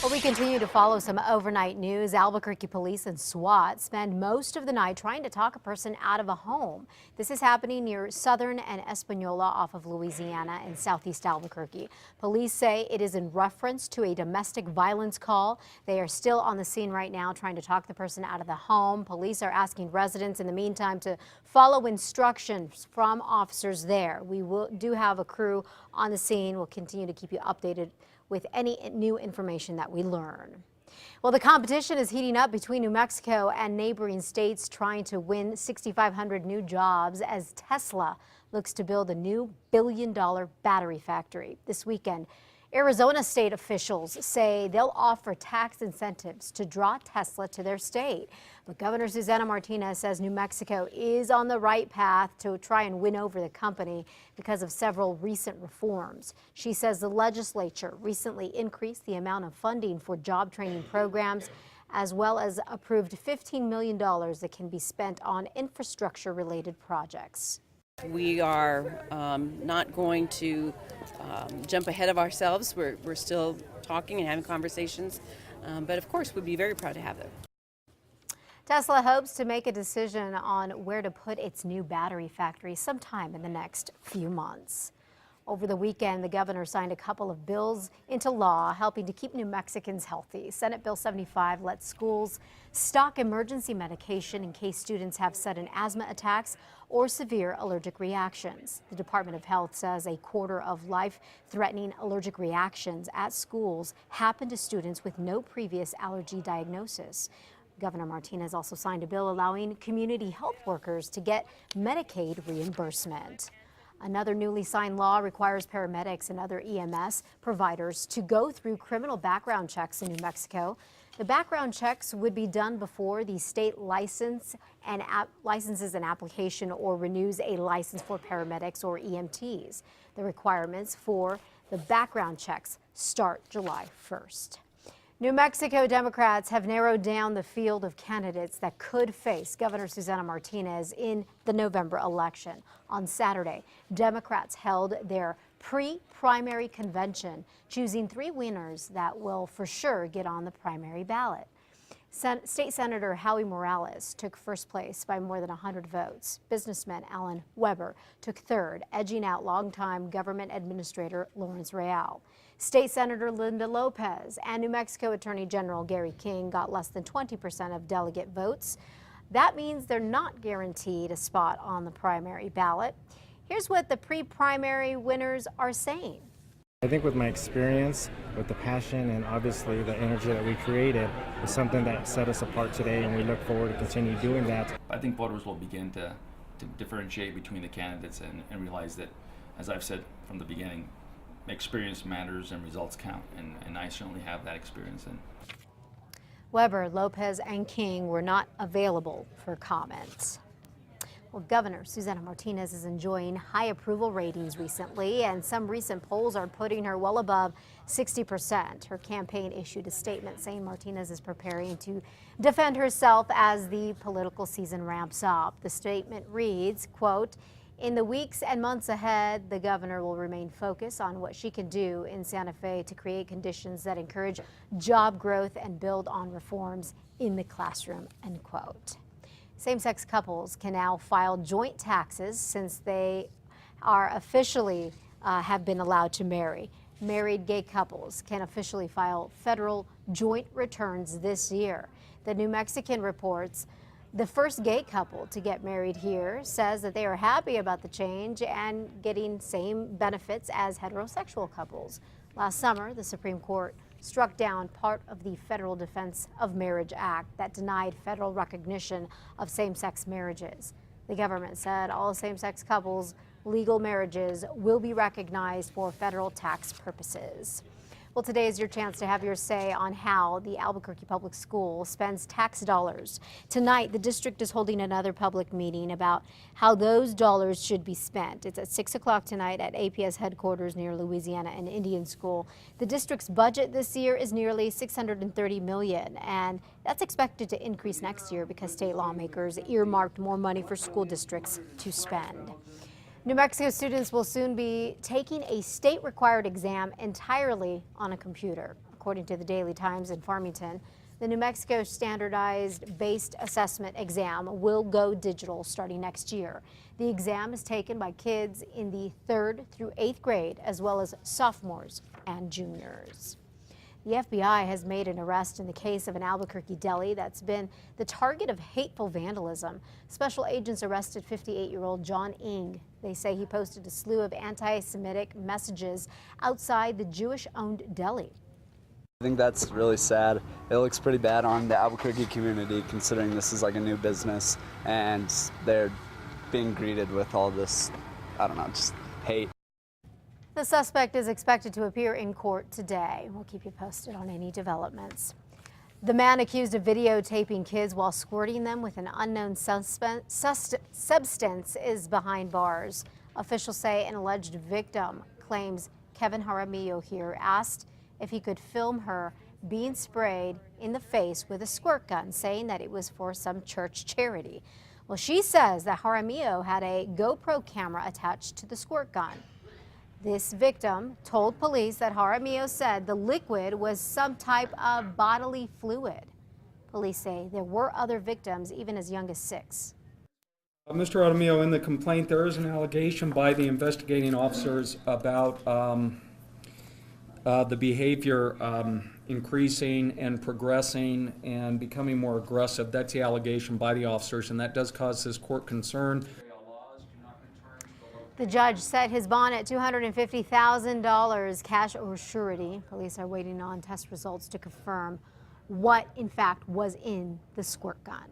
Well, we continue to follow some overnight news. Albuquerque police and SWAT spend most of the night trying to talk a person out of a home. This is happening near Southern and Espanola off of Louisiana in southeast Albuquerque. Police say it is in reference to a domestic violence call. They are still on the scene right now trying to talk the person out of the home. Police are asking residents in the meantime to follow instructions from officers there. We do have a crew on the scene. We'll continue to keep you updated with any new information that we learn. Well, the competition is heating up between New Mexico and neighboring states trying to win 6,500 new jobs as Tesla looks to build a new billion-dollar battery factory. This weekend, Arizona state officials say they'll offer tax incentives to draw Tesla to their state. But Governor Susana Martinez says New Mexico is on the right path to try and win over the company because of several recent reforms. She says the legislature recently increased the amount of funding for job training programs, as well as approved $15 million that can be spent on infrastructure-related projects. We are not going to jump ahead of ourselves. We're still talking and having conversations, but of course we'd be very proud to have them. Tesla hopes to make a decision on where to put its new battery factory sometime in the next few months. Over the weekend, the governor signed a couple of bills into law helping to keep New Mexicans healthy. Senate Bill 75 lets schools stock emergency medication in case students have sudden asthma attacks or severe allergic reactions. The Department of Health says a quarter of life-threatening allergic reactions at schools happen to students with no previous allergy diagnosis. Governor Martinez also signed a bill allowing community health workers to get Medicaid reimbursement. Another newly signed law requires paramedics and other EMS providers to go through criminal background checks in New Mexico. The background checks would be done before the state licenses an application or renews a license for paramedics or EMTs. The requirements for the background checks start July 1st. New Mexico Democrats have narrowed down the field of candidates that could face Governor Susana Martinez in the November election. On Saturday, Democrats held their pre-primary convention, choosing 3 winners that will for sure get on the primary ballot. State Senator Howie Morales took first place by more than 100 votes. Businessman Alan Weber took third, edging out longtime government administrator Lawrence Real. State Senator Linda Lopez and New Mexico Attorney General Gary King got less than 20% of delegate votes. That means they're not guaranteed a spot on the primary ballot. Here's what the pre-primary winners are saying. I think with my experience, with the passion and obviously the energy that we created is something that set us apart today, and we look forward to continue doing that. I think voters will begin to differentiate between the candidates and realize that, as I've said from the beginning, experience matters and results count, and I certainly have that experience. Weber, Lopez, and King were not available for comments. Well, Governor Susana Martinez is enjoying high approval ratings recently, and some recent polls are putting her well above 60%. Her campaign issued a statement saying Martinez is preparing to defend herself as the political season ramps up. The statement reads, quote, "In the weeks and months ahead, the governor will remain focused on what she can do in Santa Fe to create conditions that encourage job growth and build on reforms in the classroom," end quote. Same-sex couples can now file joint taxes since they are officially have been allowed to marry. Married gay couples can officially file federal joint returns this year. The New Mexican reports the first gay couple to get married here says that they are happy about the change and getting same benefits as heterosexual couples. Last summer, the Supreme Court struck down part of the Federal Defense of Marriage Act that denied federal recognition of same-sex marriages. The government said all same-sex couples' legal marriages will be recognized for federal tax purposes. Well, today is your chance to have your say on how the Albuquerque Public School spends tax dollars. Tonight, the district is holding another public meeting about how those dollars should be spent. It's at 6 o'clock tonight at APS headquarters near Louisiana and Indian School. The district's budget this year is nearly $630 million, and that's expected to increase next year because state lawmakers earmarked more money for school districts to spend. New Mexico students will soon be taking a state-required exam entirely on a computer. according to the Daily Times in Farmington. The New Mexico standardized based assessment exam will go digital starting next year. The exam is taken by kids in the 3rd through 8th grade, as well as sophomores and juniors. The FBI has made an arrest in the case of an Albuquerque deli that's been the target of hateful vandalism. Special agents arrested 58-year-old John Ng. They say he posted a slew of anti-Semitic messages outside the Jewish-owned deli. I think that's really sad. It looks pretty bad on the Albuquerque community, considering this is like a new business and they're being greeted with all this, I don't know, just hate. The suspect is expected to appear in court today. We'll keep you posted on any developments. The man accused of videotaping kids while squirting them with an unknown substance is behind bars. Officials say an alleged victim claims Kevin Jaramillo here asked if he could film her being sprayed in the face with a squirt gun, saying that it was for some church charity. Well, she says that Jaramillo had a GoPro camera attached to the squirt gun. This victim told police that Jaramillo said the liquid was some type of bodily fluid. Police say there were other victims, even as young as 6. Mr. Jaramillo, in the complaint, there is an allegation by the investigating officers about the behavior increasing and progressing and becoming more aggressive. That's the allegation by the officers, and that does cause this court concern. The judge set his bond at $250,000 cash or surety. Police are waiting on test results to confirm what, in fact, was in the squirt gun.